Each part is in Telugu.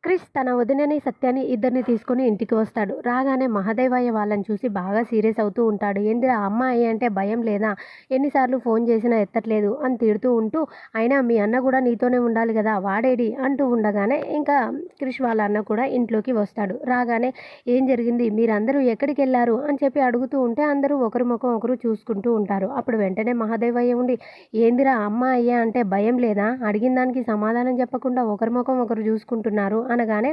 క్రిష్ తన వదినని, సత్యాని ఇద్దరిని తీసుకొని ఇంటికి వస్తాడు. రాగానే మహదేవయ్య వాళ్ళని చూసి బాగా సీరియస్ అవుతూ ఉంటాడు. "ఏందిరా అమ్మాయి అంటే భయం లేదా? ఎన్నిసార్లు ఫోన్ చేసినా ఎత్తట్లేదు" అని తిడుతూ ఉంటూ, "అయినా మీ అన్న కూడా నీతోనే ఉండాలి కదా, వాడేడి" అంటూ ఉండగానే ఇంకా క్రిష్ వాళ్ళ అన్న కూడా ఇంట్లోకి వస్తాడు. రాగానే "ఏం జరిగింది? మీరందరూ ఎక్కడికెళ్లారు?" అని చెప్పి అడుగుతూ ఉంటే అందరూ ఒకరి ముఖం ఒకరు చూసుకుంటూ ఉంటారు. అప్పుడు వెంటనే మహదేవయ్య ఉండి, "ఏందిరా అమ్మాయి అంటే భయం లేదా? అడిగిన దానికి సమాధానం చెప్పకుండా ఒకరి ముఖం ఒకరు చూసుకుంటున్నారు" అనగానే,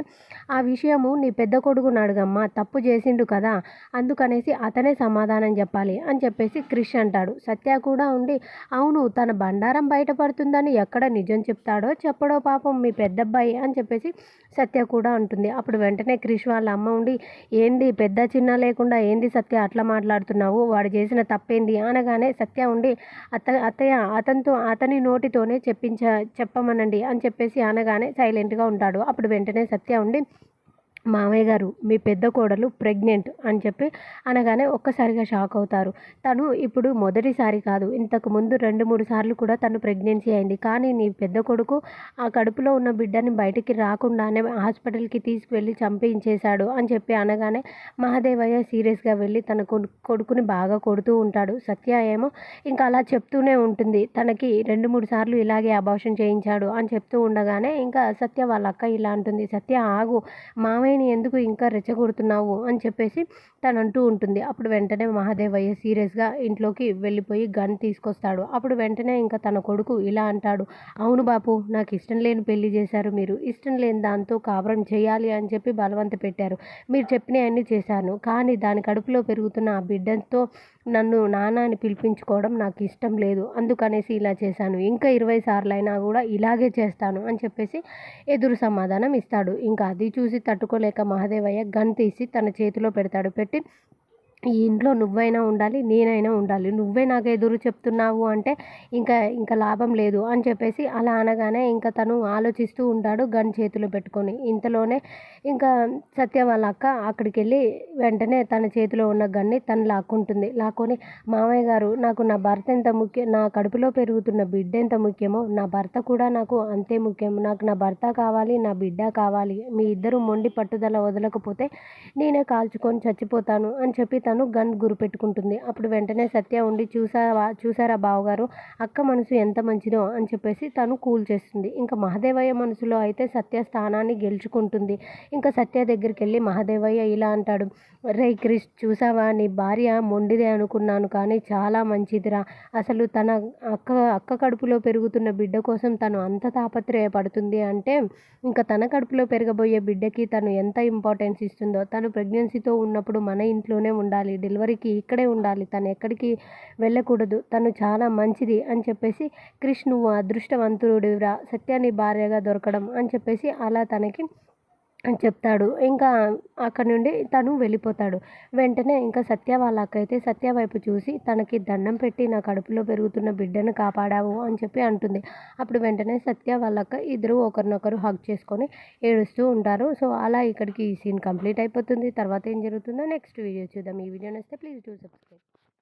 "ఆ విషయము నీ పెద్ద కొడుకుని అడుగమ్మా, తప్పు చేసిండు కదా, అందుకనేసి అతనే సమాధానం చెప్పాలి" అని చెప్పేసి క్రిష్ అంటాడు. సత్య కూడా ఉండి, "అవును, తన బండారం బయటపడుతుందని ఎక్కడ నిజం చెప్తాడో చెప్పడో పాపం మీ పెద్దబ్బాయి" అని చెప్పేసి సత్య కూడా అంటుంది. అప్పుడు వెంటనే క్రిష్ వాళ్ళ అమ్మ ఉండి, "ఏంది పెద్ద చిన్న లేకుండా ఏంది సత్య అట్లా మాట్లాడుతున్నావు? వాడు చేసిన తప్పేంది?" అనగానే సత్య ఉండి, అత్తయ్య అతని నోటితోనే చెప్పమనండి" అని చెప్పేసి అనగానే సైలెంట్‌గా ఉంటాడు. అప్పుడు వెంటనే సత్య ఉండి, "మామయ్య గారు, మీ పెద్ద కోడలు ప్రెగ్నెంట్" అని చెప్పి అనగానే ఒక్కసారిగా షాక్ అవుతారు. తను ఇప్పుడు మొదటిసారి కాదు, ఇంతకుముందు 2, 3 సార్లు కూడా తను ప్రెగ్నెన్సీ అయింది. కానీ నీ పెద్ద కొడుకు ఆ కడుపులో ఉన్న బిడ్డని బయటికి రాకుండానే హాస్పిటల్‌కి తీసుకువెళ్ళి చంపేయించేశాడు అని చెప్పి అనగానే మహదేవయ్య సీరియస్‌గా వెళ్ళి తన కొడుకుని బాగా కొడుతూ ఉంటాడు. సత్య ఏమో ఇంకా అలా చెప్తూనే ఉంటుంది. తనకి 2, 3 సార్లు ఇలాగే అబార్షన్ చేయించాడు అని చెప్తూ ఉండగానే ఇంకా సత్య వాళ్ళ అక్క ఇలా అంటుంది, "సత్య ఆగు, మామయ్యని ఎందుకు ఇంకా రెచ్చగొడుతున్నావు" అని చెప్పేసి తనంటూ ఉంటుంది. అప్పుడు వెంటనే మహాదేవయ్య సీరియస్‌గా ఇంట్లోకి వెళ్ళిపోయి గన్ తీసుకొస్తాడు. అప్పుడు వెంటనే ఇంకా తన కొడుకు ఇలా అంటాడు, "అవును బాపు, నాకు ఇష్టం లేని పెళ్లి చేశారు మీరు. ఇష్టం లేని దాంతో కాపురం చేయాలి అని చెప్పి బలవంత పెట్టారు. మీరు చెప్పినయన్నీ చేశాను. కానీ దాని కడుపులో పెరుగుతున్న ఆ బిడ్డతో నన్ను నాన్న అని పిలిపించుకోవడం నాకు ఇష్టం లేదు. అందుకనేసి ఇలా చేశాను. ఇంకా 20 సార్లైనా కూడా ఇలాగే చేస్తాను" అని చెప్పేసి ఎదురు సమాధానం ఇస్తాడు. ఇంకా అది చూసి తట్టుకోలేక మహదేవయ్య గన్ తీసి తన చేతిలో పెడతాడు. పెట్టి, "ఈ ఇంట్లో నువ్వైనా ఉండాలి, నేనైనా ఉండాలి. నువ్వే నాకు ఎదురు చెప్తున్నావు అంటే ఇంకా లాభం లేదు" అని చెప్పేసి అలా అనగానే ఇంకా తను ఆలోచిస్తూ ఉంటాడు గన్ చేతిలో పెట్టుకొని. ఇంతలోనే ఇంకా సత్య వాళ్ళ అక్క అక్కడికెళ్ళి వెంటనే తన చేతిలో ఉన్న గన్‌ని తను లాక్కుంటుంది. లాక్కొని, "మామయ్య గారు, నాకు నా భర్త ఎంత ముఖ్యం, నా కడుపులో పెరుగుతున్న బిడ్డ ఎంత ముఖ్యమో నా భర్త కూడా నాకు అంతే ముఖ్యం. నాకు నా భర్త కావాలి, నా బిడ్డ కావాలి. మీ ఇద్దరు మొండి పట్టుదల వదలకపోతే నేనే కాల్చుకొని చచ్చిపోతాను" అని చెప్పి తను గన్ గురిపెట్టుకుంటుంది. అప్పుడు వెంటనే సత్య ఉండి, చూసారా బావగారు, అక్క మనసు ఎంత మంచిదో" అని చెప్పేసి తను కూల్ చేస్తుంది. ఇంకా మహదేవయ్య మనసులో అయితే సత్య స్థానాన్ని గెలుచుకుంటుంది. ఇంకా సత్య దగ్గరికెళ్ళి మహదేవయ్య ఇలా అంటాడు, "రేయ్ క్రిష్, చూసావా, నీ భార్య మొండిదే అనుకున్నాను కానీ చాలా మంచిదిరా. అసలు తన అక్క కడుపులో పెరుగుతున్న బిడ్డ కోసం తను అంత తాపత్రయపడుతుంది అంటే ఇంకా తన కడుపులో పెరగబోయే బిడ్డకి తను ఎంత ఇంపార్టెన్స్ ఇస్తుందో. తను ప్రెగ్నెన్సీతో ఉన్నప్పుడు మన ఇంట్లోనే ఉండాలి, డెలివరీకి ఇక్కడే ఉండాలి, తను ఎక్కడికి వెళ్ళకూడదు. తను చాలా మంచిది" అని చెప్పేసి, "క్రిష్, నువ్వు అదృష్టవంతుడివిరా, సత్య నీ భార్యగా దొరకడం" అని చెప్పేసి అలా తనకి అని చెప్తాడు. ఇంకా అక్కడి నుండి తను వెళ్ళిపోతాడు. వెంటనే ఇంకా సత్య వాళ్ళ అక్కయితే సత్య వైపు చూసి తనకి దండం పెట్టి, "నా కడుపులో పెరుగుతున్న బిడ్డను కాపాడావు" అని చెప్పి అంటుంది. అప్పుడు వెంటనే సత్య వాళ్ళ అక్క ఇద్దరు ఒకరినొకరు హగ్ చేసుకొని ఏడుస్తూ ఉంటారు. సో, అలా ఇక్కడికి ఈ సీన్ కంప్లీట్ అయిపోతుంది. తర్వాత ఏం జరుగుతుందో నెక్స్ట్ వీడియో చూద్దాం. ఈ వీడియో నచ్చితే ప్లీజ్ డూ సబ్స్క్రైబ్.